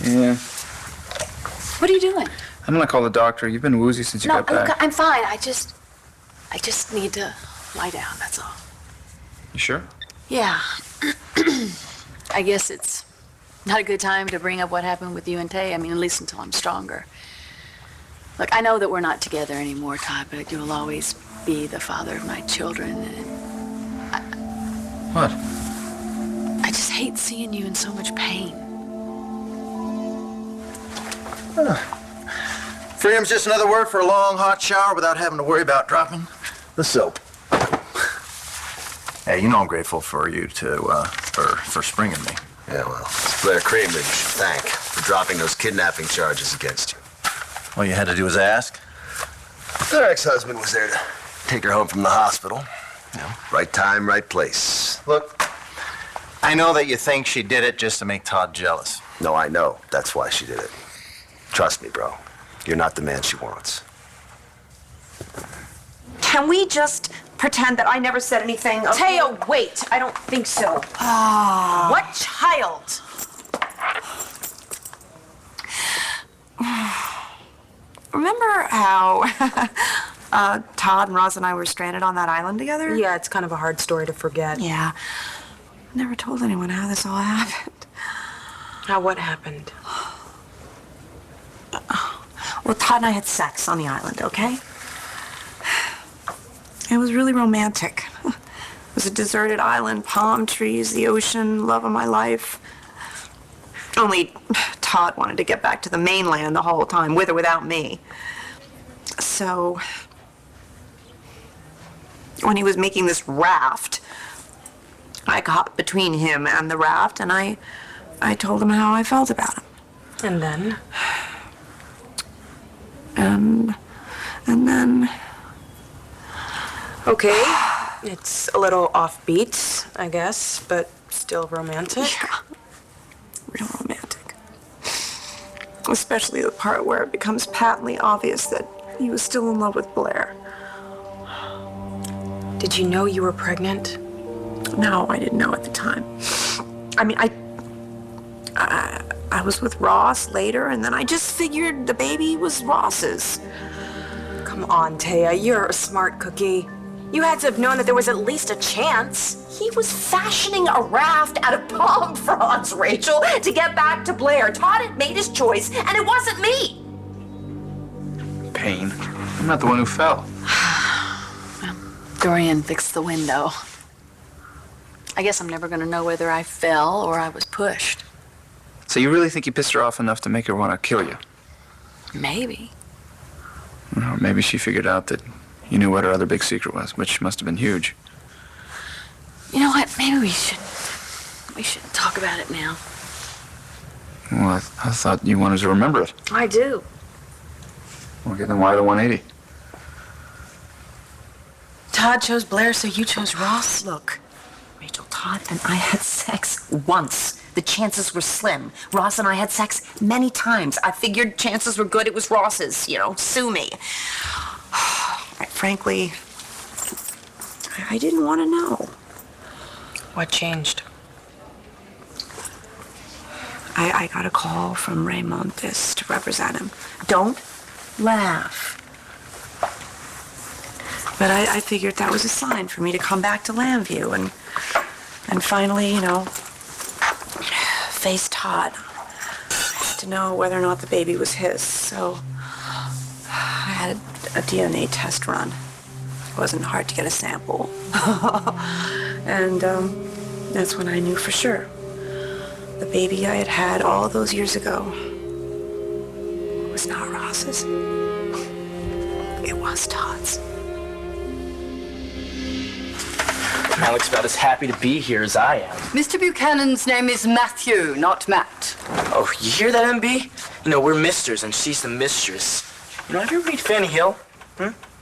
Yeah. What are you doing? I'm gonna call the doctor. You've been woozy since you got back. No, I'm fine. I just need to lie down, that's all. You sure? Yeah. I guess it's not a good time to bring up what happened with you and Tay. I mean, at least until I'm stronger. Look, I know that we're not together anymore, Todd, but you'll always be the father of my children. What? I just hate seeing you in so much pain. Freedom's just another word for a long, hot shower without having to worry about dropping the soap. Hey, you know I'm grateful for you for springing me. Yeah, well, it's Blair Kramer you should thank for dropping those kidnapping charges against you. All you had to do was ask. Her ex-husband was there to take her home from the hospital. You know, right time, right place. Look, I know that you think she did it just to make Todd jealous. No, I know. That's why she did it. Trust me, bro. You're not the man she wants. Can we just pretend that I never said anything? Okay? Teo, wait. I don't think so. What child? Remember how Todd and Roz and I were stranded on that island together? Yeah, it's kind of a hard story to forget. Yeah. Never told anyone how this all happened. How what happened? Well, Todd and I had sex on the island, okay? It was really romantic. It was a deserted island, palm trees, the ocean, love of my life. Only Todd wanted to get back to the mainland the whole time, with or without me. So, when he was making this raft, I got between him and the raft, and I told him how I felt about him. And then? And then... Okay, it's a little offbeat, I guess, but still romantic. Yeah, real romantic. Especially the part where it becomes patently obvious that he was still in love with Blair. Did you know you were pregnant? No, I didn't know at the time. I mean, I was with Ross later, and then I just figured the baby was Ross's. Come on, Taya, you're a smart cookie. You had to have known that there was at least a chance. He was fashioning a raft out of palm fronds, Rachel, to get back to Blair. Todd had made his choice, and it wasn't me. Pain. I'm not the one who fell. Dorian fixed the window. I guess I'm never gonna know whether I fell or I was pushed. So you really think you pissed her off enough to make her want to kill you? Maybe. Or maybe she figured out that you knew what her other big secret was, which must have been huge. You know what? Maybe we should talk about it now. Well, I thought you wanted to remember it. I do. Okay, then why the 180? Todd chose Blair, so you chose Ross? Look, Rachel, Todd and I had sex once. The chances were slim. Ross and I had sex many times. I figured chances were good. It was Ross's, sue me. Frankly, I didn't want to know. What changed? I got a call from Ray Montes to represent him. Don't laugh. But I figured that was a sign for me to come back to Lambview and finally, face Todd. I had to know whether or not the baby was his, so I had a DNA test run. It wasn't hard to get a sample. And that's when I knew for sure. The baby I had had all those years ago was not Ross's. It was Todd's. Man looks about as happy to be here as I am. Mr. Buchanan's name is Matthew, not Matt. Oh, you hear that, MB? We're misters and she's the mistress. Have you ever read Fanny Hill?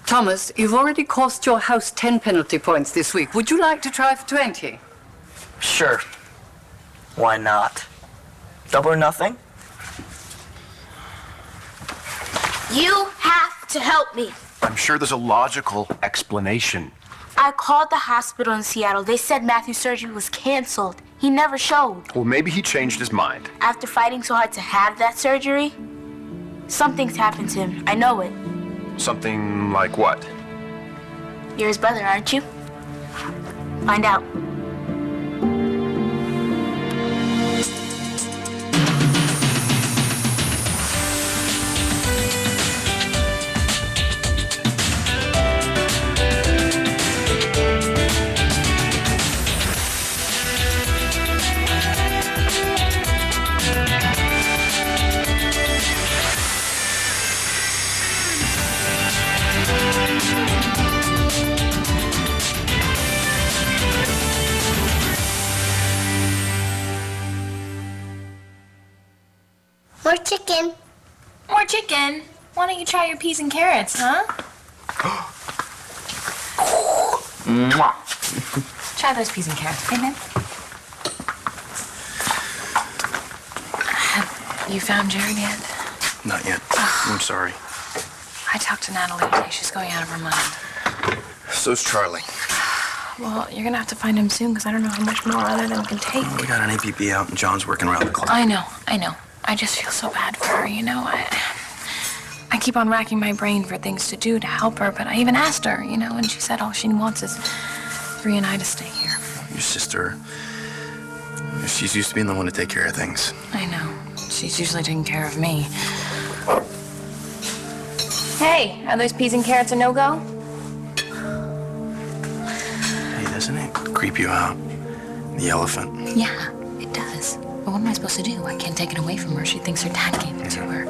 Thomas, you've already cost your house 10 penalty points this week. Would you like to try for 20? Sure. Why not? Double or nothing? You have to help me. I'm sure there's a logical explanation. I called the hospital in Seattle. They said Matthew's surgery was canceled. He never showed. Well, maybe he changed his mind. After fighting so hard to have that surgery, something's happened to him. I know it. Something like what? You're his brother, aren't you? Find out. More chicken. More chicken? Why don't you try your peas and carrots, huh? Try those peas and carrots, okay, man? Have you found Jared yet? Not yet. I'm sorry. I talked to Natalie today. She's going out of her mind. So's Charlie. Well, you're gonna have to find him soon, because I don't know how much more other than we can take. We got an APB out, and John's working around the clock. I know. I just feel so bad for her, you know. I keep on racking my brain for things to do to help her, but I even asked her, you know, and she said all she wants is Bree and I to stay here. Your sister, she's used to being the one to take care of things. I know. She's usually taking care of me. Hey, are those peas and carrots a no-go? Hey, doesn't it creep you out? The elephant. Yeah, it does. But what am I supposed to do? I can't take it away from her. She thinks her dad gave it to her.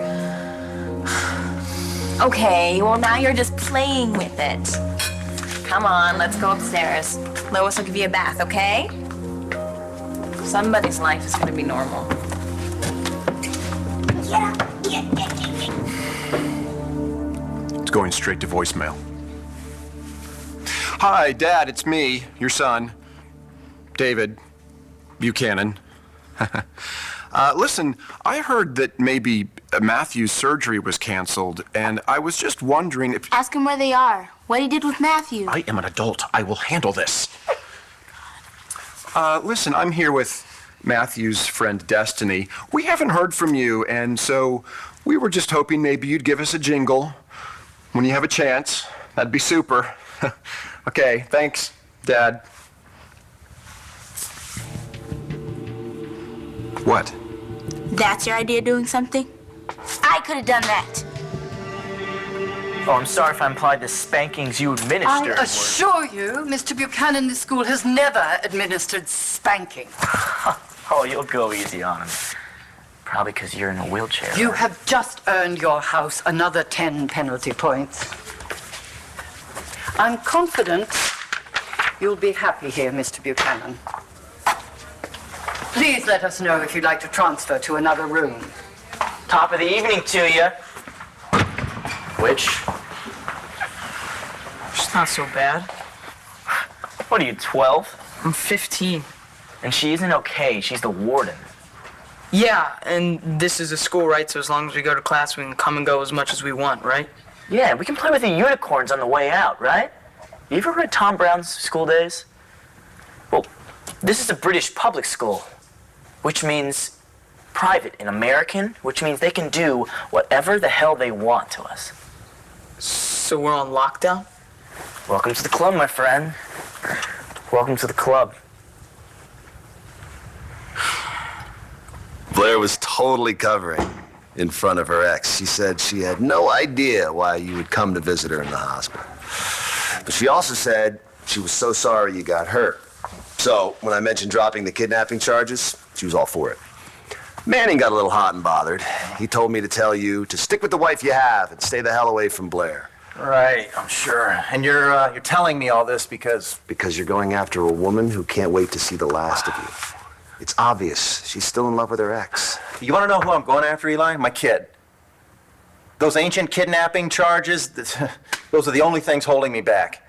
Okay, well now you're just playing with it. Come on, let's go upstairs. Lois will give you a bath, okay? Somebody's life is gonna be normal. It's going straight to voicemail. Hi, Dad, it's me, your son, David Buchanan. Listen, I heard that maybe Matthew's surgery was canceled, and I was just wondering if... Ask him where they are. What he did with Matthew. I am an adult. I will handle this. Listen, I'm here with Matthew's friend Destiny. We haven't heard from you, and so we were just hoping maybe you'd give us a jingle when you have a chance. That'd be super. Okay, thanks, Dad. What? That's your idea of doing something? I could have done that. Oh, I'm sorry if I implied the spankings you administered I assure you, Mr. Buchanan, this school has never administered spanking. Oh, you'll go easy on him. Probably because you're in a wheelchair. You have just earned your house another 10 penalty points. I'm confident you'll be happy here, Mr. Buchanan. Please let us know if you'd like to transfer to another room. Top of the evening to you. Which? She's not so bad. What are you, 12? I'm 15. And she isn't okay. She's the warden. Yeah, and this is a school, right? So as long as we go to class, we can come and go as much as we want, right? Yeah, we can play with the unicorns on the way out, right? You ever read Tom Brown's School Days? Well, this is a British public school, which means private and American, which means they can do whatever the hell they want to us. So we're on lockdown? Welcome to the club, my friend. Welcome to the club. Blair was totally covering in front of her ex. She said she had no idea why you would come to visit her in the hospital. But she also said she was so sorry you got hurt. So when I mentioned dropping the kidnapping charges, she was all for it. Manning got a little hot and bothered. He told me to tell you to stick with the wife you have and stay the hell away from Blair. Right, I'm sure. And you're telling me all this because... Because you're going after a woman who can't wait to see the last of you. It's obvious she's still in love with her ex. You want to know who I'm going after, Eli? My kid. Those ancient kidnapping charges, those are the only things holding me back.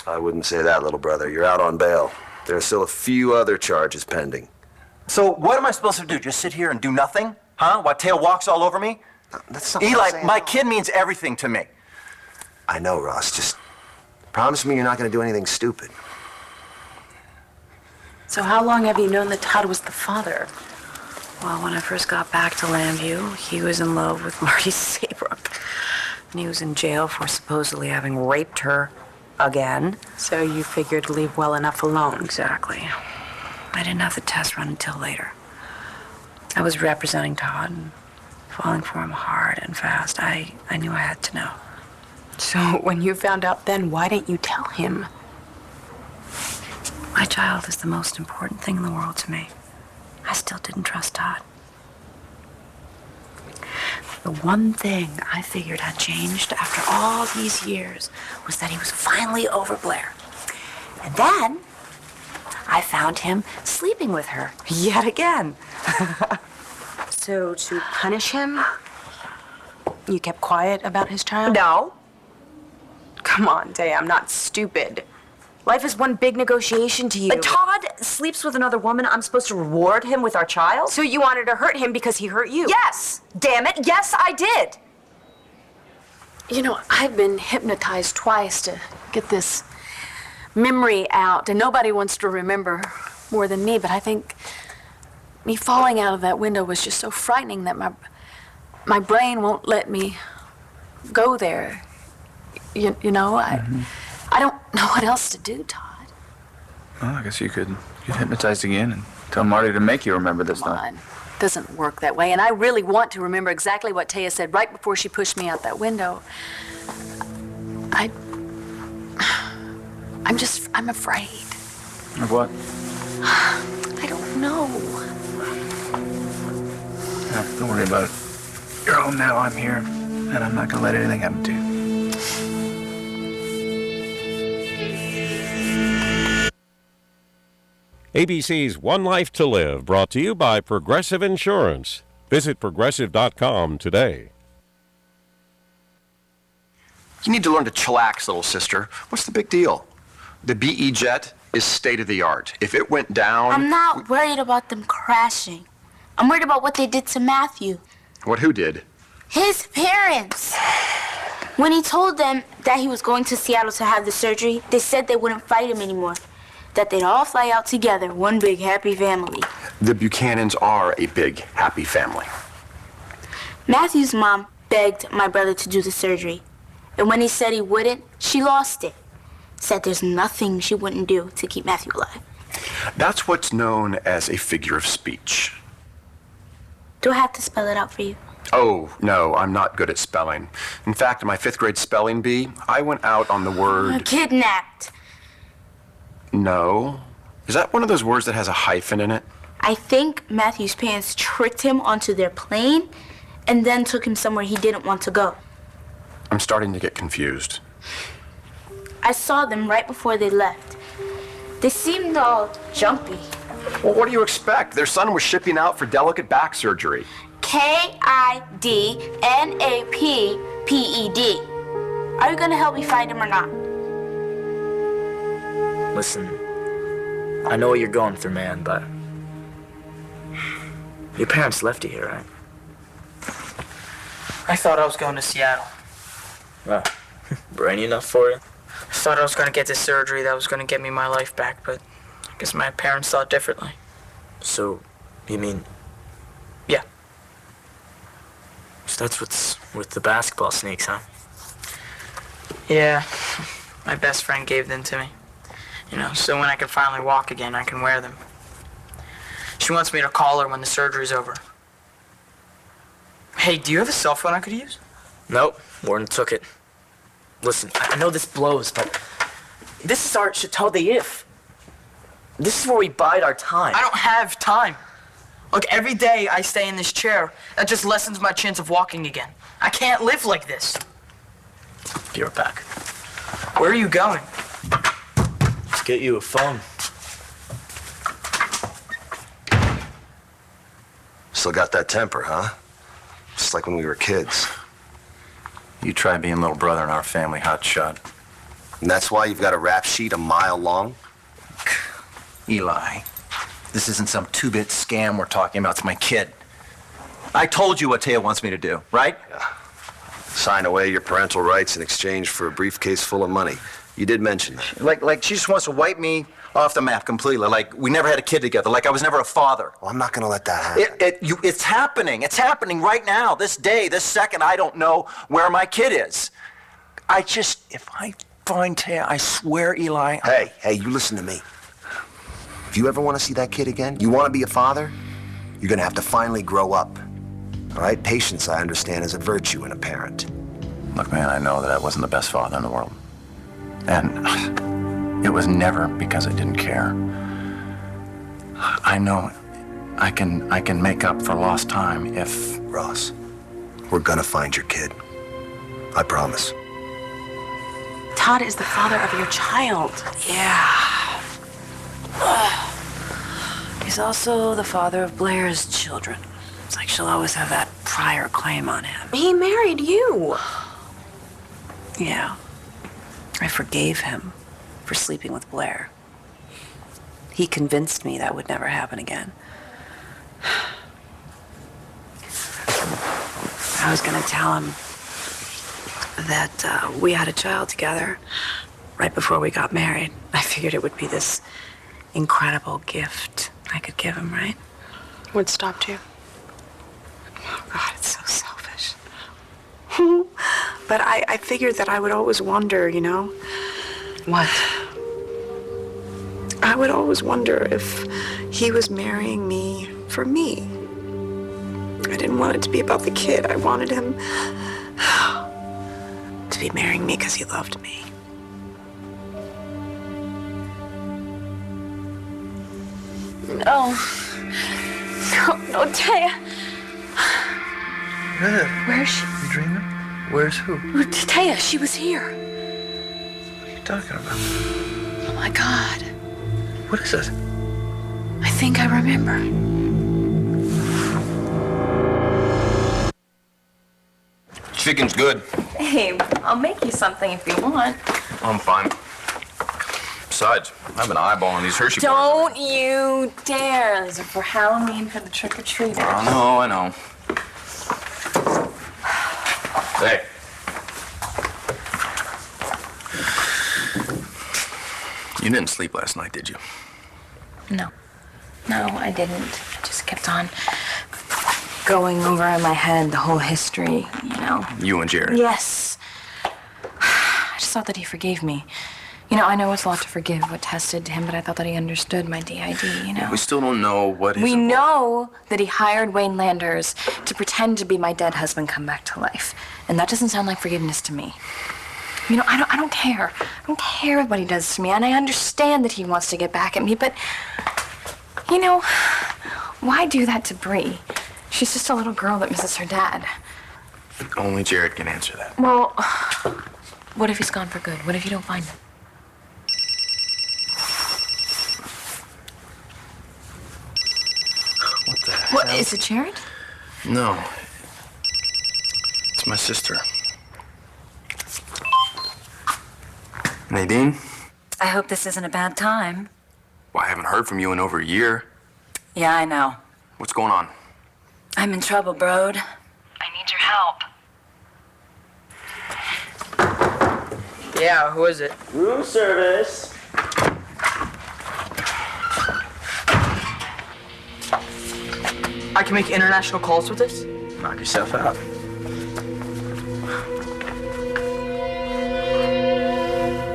I wouldn't say that, little brother. You're out on bail. There are still a few other charges pending. So what am I supposed to do? Just sit here and do nothing? Huh? While Tail walks all over me? That's not what I'm Eli, saying. my kid means everything to me. I know, Ross. Just promise me you're not going to do anything stupid. So how long have you known that Todd was the father? Well, when I first got back to Lambview, he was in love with Maurice Saybrook. And he was in jail for supposedly having raped her again. So you figured to leave well enough alone. Exactly. I didn't have the test run until later. I was representing Todd and falling for him hard and fast. I knew I had to know. So when you found out then, why didn't you tell him? My child is the most important thing in the world to me. I still didn't trust Todd. The one thing I figured had changed after all these years was that he was finally over Blair. And then I found him sleeping with her yet again. So to punish him, you kept quiet about his child? No. Come on, Day, I'm not stupid. Life is one big negotiation to you. Todd sleeps with another woman. I'm supposed to reward him with our child? So you wanted to hurt him because he hurt you? Yes! Damn it, yes, I did! You know, I've been hypnotized twice to get this memory out, and nobody wants to remember more than me, but I think me falling out of that window was just so frightening that my brain won't let me go there. You know, I don't know what else to do, Todd. Well, I guess you could get hypnotized again and tell Marty to make you remember this time. It doesn't work that way, and I really want to remember exactly what Taya said right before she pushed me out that window. I'm afraid. Of what? I don't know. Yeah, don't worry about it. You're home now, I'm here, and I'm not gonna let anything happen to you. ABC's One Life to Live, brought to you by Progressive Insurance. Visit Progressive.com today. You need to learn to chillax, little sister. What's the big deal? The BE jet is state of the art. If it went down... I'm not worried about them crashing. I'm worried about what they did to Matthew. What, who did? His parents. When he told them that he was going to Seattle to have the surgery, they said they wouldn't fight him anymore. That they'd all fly out together, one big happy family. The Buchanans are a big, happy family. Matthew's mom begged my brother to do the surgery. And when he said he wouldn't, she lost it. Said there's nothing she wouldn't do to keep Matthew alive. That's what's known as a figure of speech. Do I have to spell it out for you? Oh, no, I'm not good at spelling. In fact, in my 5th grade spelling bee, I went out on the word... Kidnapped. No. Is that one of those words that has a hyphen in it? I think Matthew's parents tricked him onto their plane and then took him somewhere he didn't want to go. I'm starting to get confused. I saw them right before they left. They seemed all jumpy. Well, what do you expect? Their son was shipping out for delicate back surgery. Kidnapped. Are you gonna help me find him or not? Listen, I know what you're going through, man, but your parents left you here, right? I thought I was going to Seattle. Well, brainy enough for you? I thought I was going to get this surgery that was going to get me my life back, but I guess my parents thought differently. So, you mean... Yeah. So that's what's with the basketball sneaks, huh? Yeah, my best friend gave them to me. You know, so when I can finally walk again, I can wear them. She wants me to call her when the surgery's over. Hey, do you have a cell phone I could use? Nope, Warden took it. Listen, I know this blows, but this is our Chateau d'If. This is where we bide our time. I don't have time. Look, every day I stay in this chair, that just lessens my chance of walking again. I can't live like this. Be right back. Where are you going? Let's get you a phone. Still got that temper, huh? Just like when we were kids. You try being little brother in our family, hotshot. And that's why you've got a rap sheet a mile long? Eli, this isn't some two-bit scam we're talking about. It's my kid. I told you what Taya wants me to do, right? Yeah. Sign away your parental rights in exchange for a briefcase full of money. You did mention that. Like she just wants to wipe me off the map completely. Like we never had a kid together. Like I was never a father. Well, I'm not gonna let that happen. It's happening. It's happening right now. This day, this second. I don't know where my kid is. If I find Taya, I swear, Eli. Hey, you listen to me. If you ever want to see that kid again, you want to be a father, you're gonna have to finally grow up. All right? Patience, I understand, is a virtue in a parent. Look, man, I know that I wasn't the best father in the world. And it was never because I didn't care. I know I can make up for lost time if... Ross, we're gonna find your kid. I promise. Todd is the father of your child. Yeah. He's also the father of Blair's children. It's like she'll always have that prior claim on him. He married you. Yeah. I forgave him for sleeping with Blair. He convinced me that would never happen again. I was gonna tell him that we had a child together right before we got married. I figured it would be this incredible gift I could give him, right? What stopped you? Oh, God, it's so selfish. But I figured that I would always wonder, you know? What? I would always wonder if he was marrying me for me. I didn't want it to be about the kid. I wanted him to be marrying me because he loved me. No. No, Taya. Where is she? You dreaming? Where's who? Taya, she was here. What are you talking about? Oh my God. What is it? I think I remember. Chicken's good. Babe, I'll make you something if you want. I'm fine. Besides, I've been eyeballing these Hershey bars. Don't you dare. These are for Halloween for the trick-or-treaters. I know. Hey. You didn't sleep last night, did you? No, I didn't. I just kept on going over in my head the whole history, you know. You and Jared? Yes. I just thought that he forgave me. You know, I know it's a lot to forgive what Tess did to him, but I thought that he understood my DID, you know. We still don't know what his... We know that he hired Wayne Landers to pretend to be my dead husband come back to life. And that doesn't sound like forgiveness to me. You know, I don't care. I don't care what he does to me, and I understand that he wants to get back at me, but, you know, why do that to Bree? She's just a little girl that misses her dad. Only Jared can answer that. Well, what if he's gone for good? What if you don't find him? What the hell? What, is it Jared? No. It's my sister. Nadine? I hope this isn't a bad time. Well, I haven't heard from you in over a year. Yeah, I know. What's going on? I'm in trouble, Brode. I need your help. Yeah, who is it? Room service. I can make international calls with this? Knock yourself out.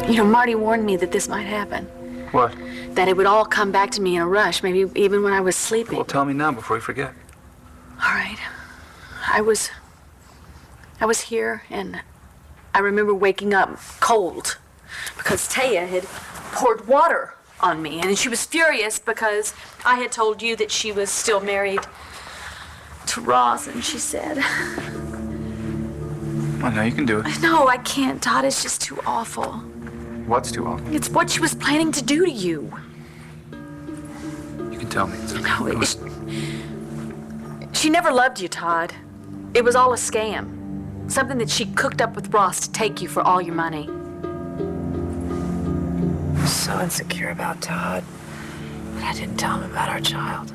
You know, Marty warned me that this might happen. What? That it would all come back to me in a rush, maybe even when I was sleeping. Well, tell me now before you forget. All right. I was here, and I remember waking up cold because Taya had poured water on me, and she was furious because I had told you that she was still married to Ross, and she said... Well, now you can do it. No, I can't, Todd. It's just too awful. What's too awful? It's what she was planning to do to you. You can tell me. It's okay. No, she never loved you, Todd. It was all a scam. Something that she cooked up with Ross to take you for all your money. I'm so insecure about Todd. But I didn't tell him about our child.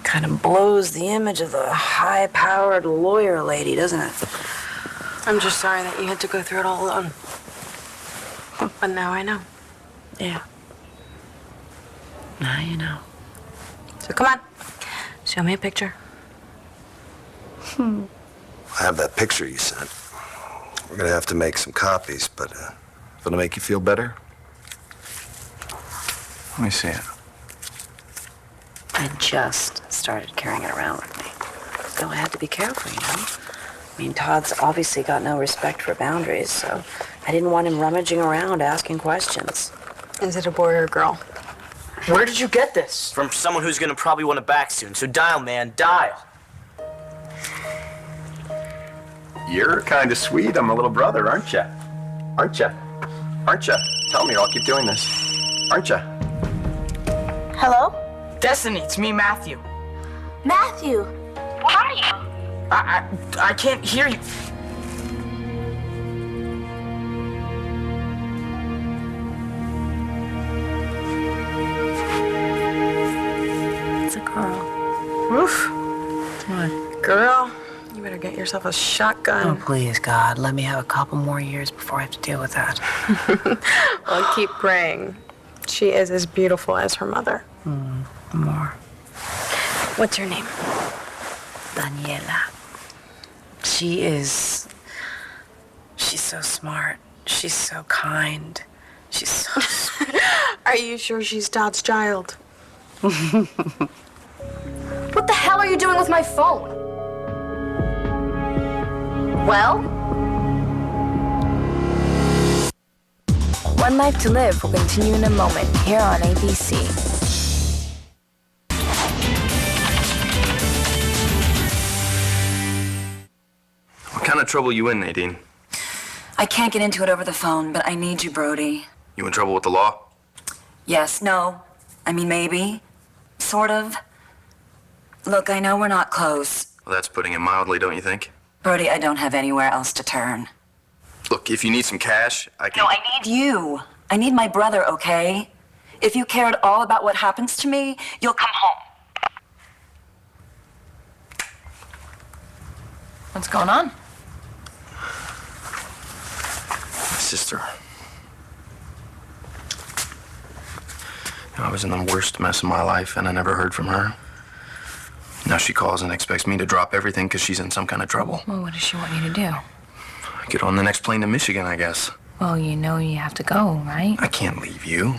Kind of blows the image of the high-powered lawyer lady, doesn't it? I'm just sorry that you had to go through it all alone. But now I know. Yeah. Now you know. So come on. Show me a picture. I have that picture you sent. We're gonna have to make some copies, but if it'll make you feel better. Let me see it. I just started carrying it around with me. So I had to be careful, you know? I mean, Todd's obviously got no respect for boundaries, so I didn't want him rummaging around asking questions. Is it a boy or a girl? Where did you get this? From someone who's gonna probably want it back soon. So dial, man, dial. You're kind of sweet. I'm a little brother, aren't you? Aren't you? Aren't you? Tell me, or I'll keep doing this. Aren't you? Hello? Destiny, it's me, Matthew. Matthew! Where are you? I can't hear you. It's a girl. Oof. What? Girl, you better get yourself a shotgun. Oh, please, God, let me have a couple more years before I have to deal with that. Well, keep praying. She is as beautiful as her mother. More. What's her name? Daniela. She's so smart. She's so kind. She's so sweet. Are you sure she's Todd's child? What the hell are you doing with my phone? Well? One Life to Live will continue in a moment here on ABC. What kind of trouble you in, Nadine? I can't get into it over the phone, but I need you, Brody. You in trouble with the law? Yes, no. I mean, maybe. Sort of. Look, I know we're not close. Well, that's putting it mildly, don't you think? Brody, I don't have anywhere else to turn. Look, if you need some cash, I can... No, I need you. I need my brother, okay? If you care at all about what happens to me, you'll come home. What's going on? My sister. I was in the worst mess of my life, and I never heard from her. Now she calls and expects me to drop everything because she's in some kind of trouble. Well, what does she want you to do? Get on the next plane to Michigan, I guess. Well, you know you have to go, right? I can't leave you.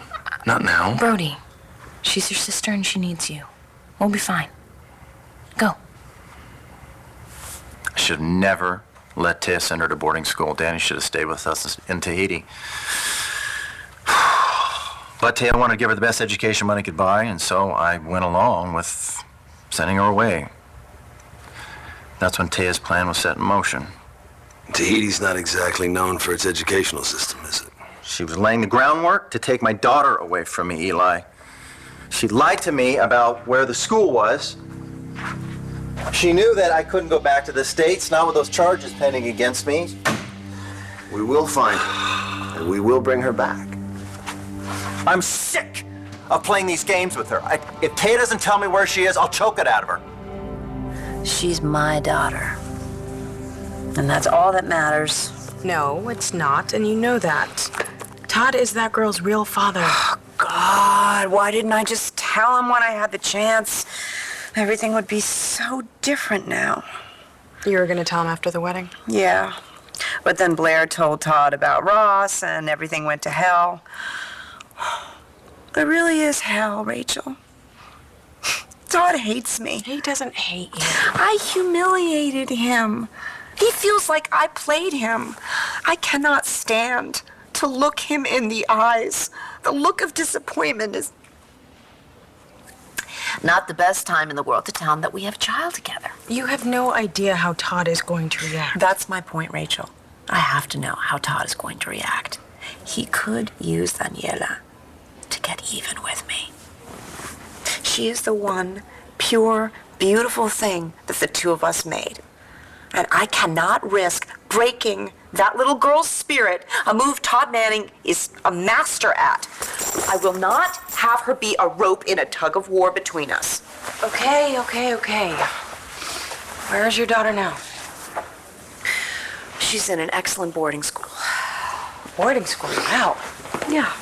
Not now. Brody, she's your sister and she needs you. We'll be fine. Go. I should have never let Taya send her to boarding school. Danny should have stayed with us in Tahiti. But Taya wanted to give her the best education money could buy, and so I went along with sending her away. That's when Taya's plan was set in motion. Tahiti's not exactly known for its educational system, is it? She was laying the groundwork to take my daughter away from me, Eli. She lied to me about where the school was. She knew that I couldn't go back to the States, not with those charges pending against me. We will find her, and we will bring her back. I'm sick of playing these games with her. If Taya doesn't tell me where she is, I'll choke it out of her. She's my daughter. And that's all that matters. No, it's not, and you know that. Todd is that girl's real father. God, why didn't I just tell him when I had the chance? Everything would be so different now. You were gonna tell him after the wedding? Yeah. But then Blair told Todd about Ross, and everything went to hell. It really is hell, Rachel. Todd hates me. He doesn't hate you. I humiliated him. He feels like I played him. I cannot stand to look him in the eyes. The look of disappointment is... Not the best time in the world to tell him that we have a child together. You have no idea how Todd is going to react. That's my point, Rachel. I have to know how Todd is going to react. He could use Daniela to get even with me. She is the one pure, beautiful thing that the two of us made. And I cannot risk breaking that little girl's spirit, a move Todd Manning is a master at. I will not have her be a rope in a tug of war between us. Okay. Where is your daughter now? She's in an excellent boarding school. boarding school. Wow. Yeah.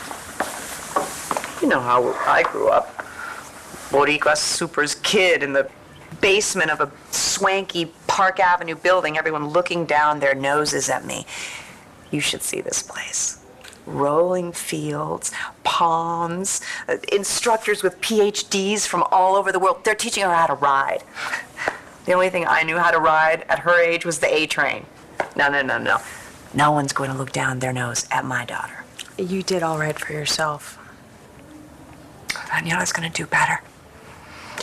You know how I grew up. Boricua Super's kid in the basement of a swanky Park Avenue building, everyone looking down their noses at me. You should see this place. Rolling fields, palms, instructors with PhDs from all over the world. They're teaching her how to ride. The only thing I knew how to ride at her age was the A train. No. No one's going to look down their nose at my daughter. You did all right for yourself. Daniela's going to do better.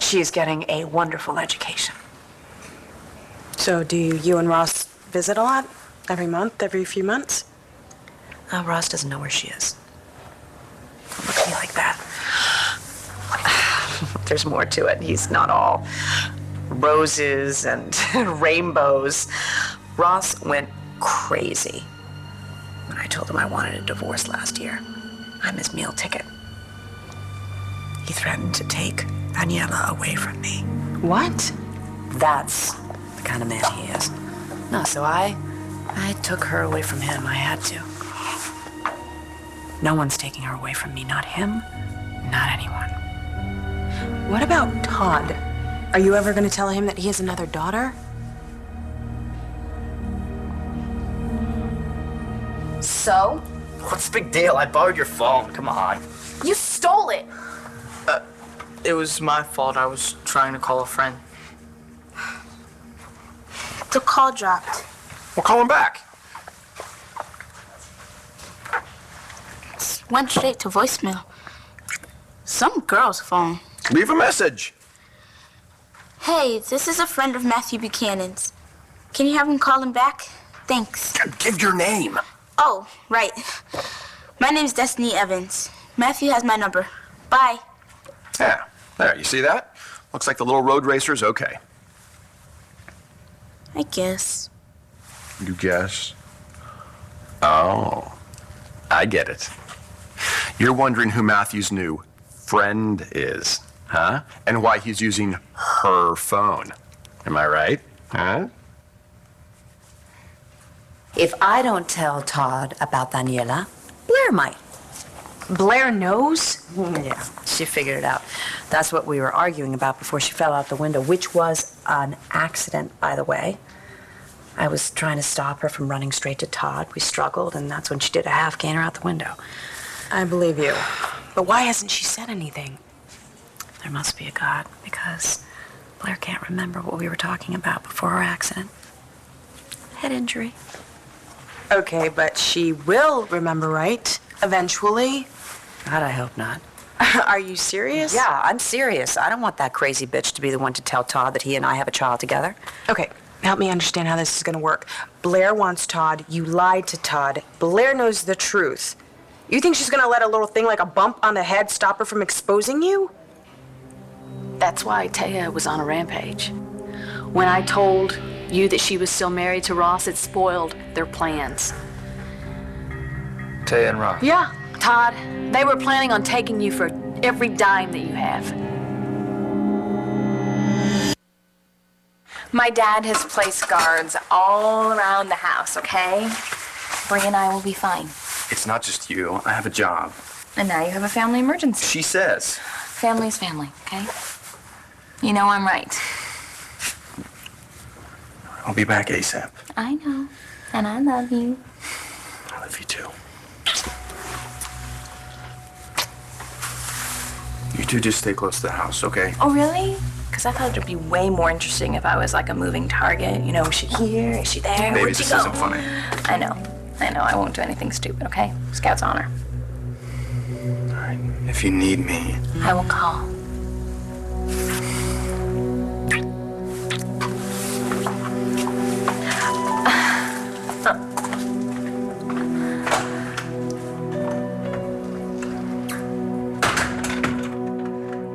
She is getting a wonderful education. So do you and Ross visit a lot? Every month, every few months? Ross doesn't know where she is. Don't look at me like that. There's more to it. He's not all roses and rainbows. Ross went crazy when I told him I wanted a divorce last year. I'm his meal ticket. He threatened to take Daniela away from me. What? That's the kind of man he is. No, so I took her away from him. I had to. No one's taking her away from me. Not him, not anyone. What about Todd? Are you ever going to tell him that he has another daughter? So? What's the big deal? I borrowed your phone. Come on. You stole it! It was my fault. I was trying to call a friend. The call dropped. Well, call him back. Went straight to voicemail. Some girl's phone. Leave a message. Hey, this is a friend of Matthew Buchanan's. Can you have him call him back? Thanks. Give your name. Oh, right. My name's Destiny Evans. Matthew has my number. Bye. Yeah, there, you see that? Looks like the little road racer's okay. I guess. You guess? Oh, I get it. You're wondering who Matthew's new friend is, huh? And why he's using her phone. Am I right? Huh? If I don't tell Todd about Daniela, Blair might. Blair knows? Yeah, she figured it out. That's what we were arguing about before she fell out the window, which was an accident, by the way. I was trying to stop her from running straight to Todd. We struggled, and that's when she did a half gainer out the window. I believe you. But why hasn't she said anything? There must be a God, because Blair can't remember what we were talking about before her accident. Head injury. Okay, but she will remember, right? Eventually. God, I hope not. Are you serious? Yeah, I'm serious. I don't want that crazy bitch to be the one to tell Todd that he and I have a child together. Okay, help me understand how this is going to work. Blair wants Todd. You lied to Todd. Blair knows the truth. You think she's going to let a little thing like a bump on the head stop her from exposing you? That's why Taya was on a rampage. When I told you that she was still married to Ross, it spoiled their plans. Taya and Ross. Yeah, Todd, they were planning on taking you for every dime that you have. My dad has placed guards all around the house, okay? Bree and I will be fine. It's not just you. I have a job. And now you have a family emergency. She says. Family's family, okay? You know I'm right. I'll be back ASAP. I know. And I love you. I love you too. You two just stay close to the house, okay? Oh, really? Because I thought it'd be way more interesting if I was like a moving target. You know, is she here? Is she there? Baby, Where'd she this go? isn't funny. I know. I won't do anything stupid, okay? Scout's honor. All right. If you need me. I will call.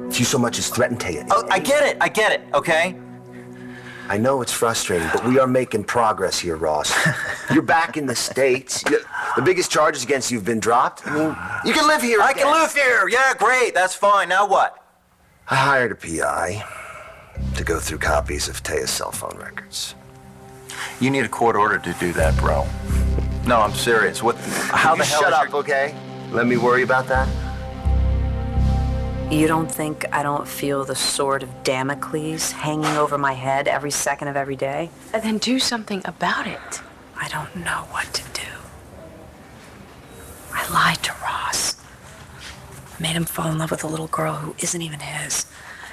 If you so much as threaten Taya. Oh, I get it, okay? I know it's frustrating, but we are making progress here, Ross. You're back in the States. The biggest charges against you have been dropped. I mean, you can live here I again. can live here. Yeah, great. That's fine. Now what? I hired a PI to go through copies of Taya's cell phone records. You need a court order to do that, bro. No, I'm serious. What? How the hell? Shut up, okay? Let me worry about that. You don't think I don't feel the sword of Damocles hanging over my head every second of every day? And then do something about it. I don't know what to do. I lied to Ross. Made him fall in love with a little girl who isn't even his.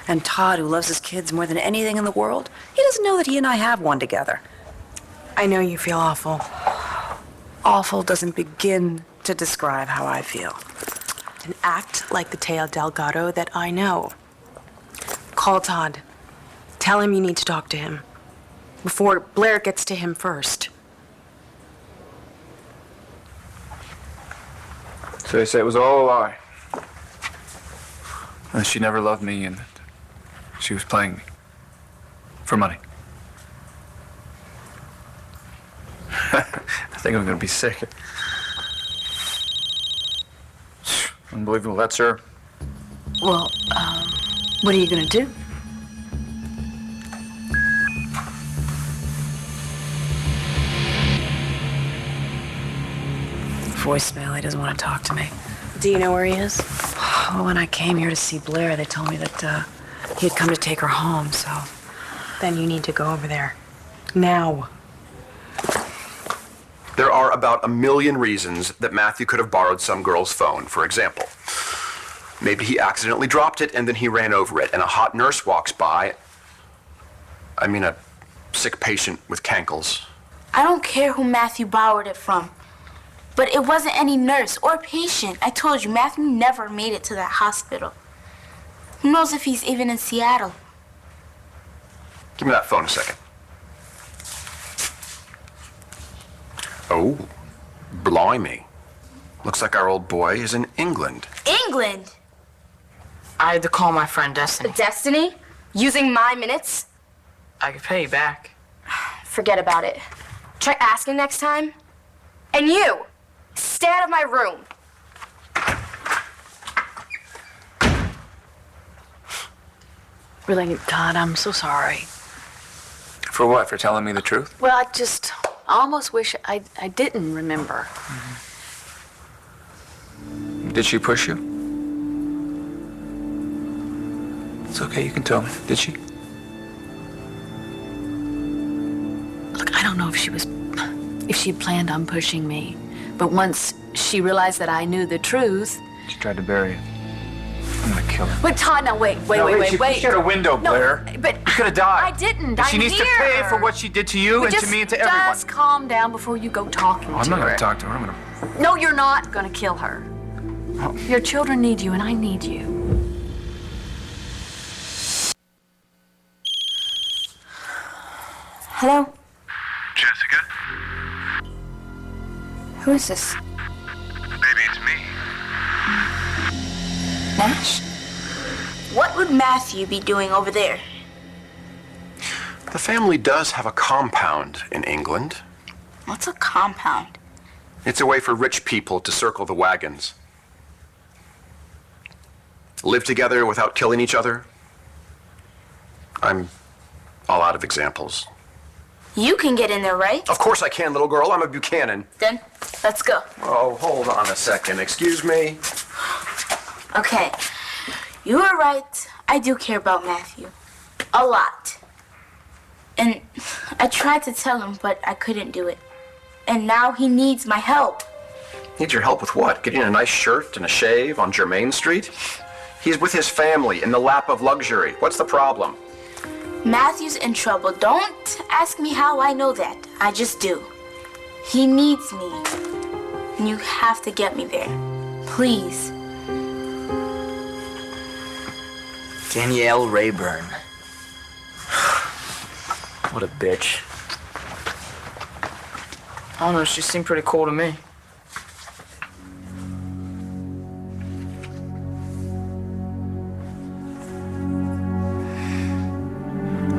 And Todd, who loves his kids more than anything in the world, he doesn't know that he and I have one together. I know you feel awful. Awful doesn't begin to describe how I feel. And act like the Teo Delgado that I know. Call Todd. Tell him you need to talk to him. Before Blair gets to him first. So they say it was all a lie. And she never loved me and that she was playing me. For money. I think I'm gonna be sick. Unbelievable, that's her. Well, what are you gonna do? Voicemail, he doesn't want to talk to me. Do you know where he is? Well, when I came here to see Blair, they told me that he had come to take her home, so... Then you need to go over there. Now. There are about 1 million reasons that Matthew could have borrowed some girl's phone. For example, maybe he accidentally dropped it and then he ran over it, and a hot nurse walks by. I mean, a sick patient with cankles. I don't care who Matthew borrowed it from. But it wasn't any nurse or patient. I told you, Matthew never made it to that hospital. Who knows if he's even in Seattle? Give me that phone a second. Oh, blimey. Looks like our old boy is in England. England? I had to call my friend Destiny. Destiny? Using my minutes? I could pay you back. Forget about it. Try asking next time. And you, stay out of my room. Really, Todd, I'm so sorry. For what? For telling me the truth? Well, I just almost wish I didn't remember. Did she push you? It's okay, you can tell me. Did she? Look, I don't know if she planned on pushing me, but once she realized that I knew the truth. She tried to bury it. I'm gonna kill her. Wait, Todd, now wait. She pushed you out a window, Blair. No, but you could have died. I didn't. And she needs to pay for what she did to you and to me and to everyone. Just calm down before you go talking to her. I'm not gonna talk to her. I'm gonna. No, you're not gonna kill her. Oh. Your children need you, and I need you. Hello? Jessica? Who is this? Baby, it's me. Nash? What would Matthew be doing over there? The family does have a compound in England. What's a compound? It's a way for rich people to circle the wagons. Live together without killing each other. I'm all out of examples. You can get in there, right? Of course I can, little girl. I'm a Buchanan. Then, let's go. Oh, hold on a second. Excuse me. Okay. You were right. I do care about Matthew. A lot. And I tried to tell him, but I couldn't do it. And now he needs my help. Need your help with what? Getting a nice shirt and a shave on Germain Street? He's with his family in the lap of luxury. What's the problem? Matthew's in trouble. Don't ask me how I know that. I just do. He needs me. And you have to get me there. Please. Danielle Rayburn. What a bitch. I don't know, she seemed pretty cool to me.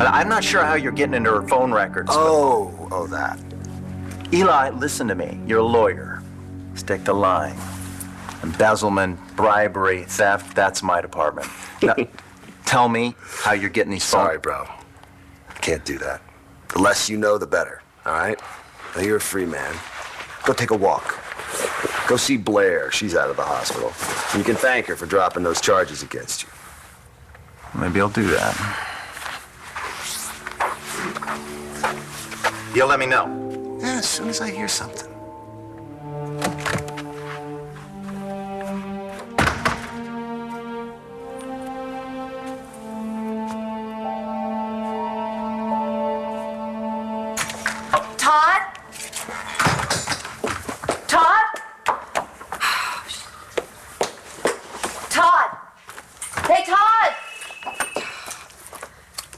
I'm not sure how you're getting into her phone records. Oh, that. Eli, listen to me. You're a lawyer. Stick to lying. Embezzlement, bribery, theft, that's my department. Now, tell me how you're getting these phone... Sorry, bro. Can't do that. The less you know, the better, all right? Now, you're a free man. Go take a walk. Go see Blair. She's out of the hospital. You can thank her for dropping those charges against you. Maybe I'll do that. You'll let me know. Yeah, as soon as I hear something. Todd? Todd? Todd! Hey, Todd!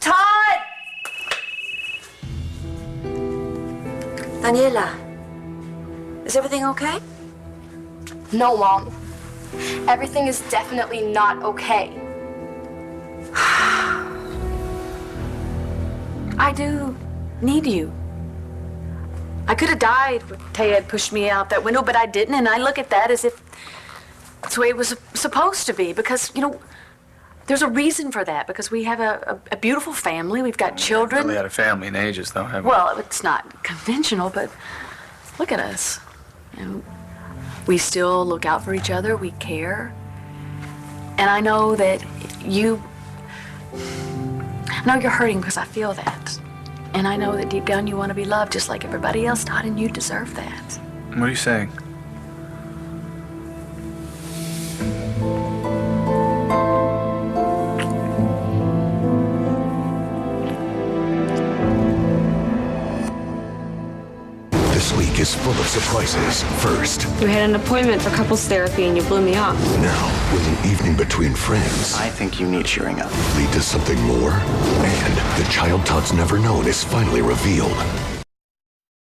Todd! Daniela, is everything okay? No, Mom. Everything is definitely not okay. I do need you. I could have died if Taya had pushed me out that window, but I didn't, and I look at that as if it's the way it was supposed to be, because, you know, there's a reason for that, because we have a beautiful family, we've got children. We had a family in ages, though, haven't we? Well, it's not conventional, but look at us. You know, we still look out for each other, we care. And I know that I know you're hurting because I feel that. And I know that deep down you want to be loved just like everybody else, Todd, and you deserve that. What are you saying? This week is full of surprises. First, You had an appointment for couples therapy and you blew me off. now, will an evening between friends I think you need cheering up. lead to something more? And the child Todd's never known is finally revealed.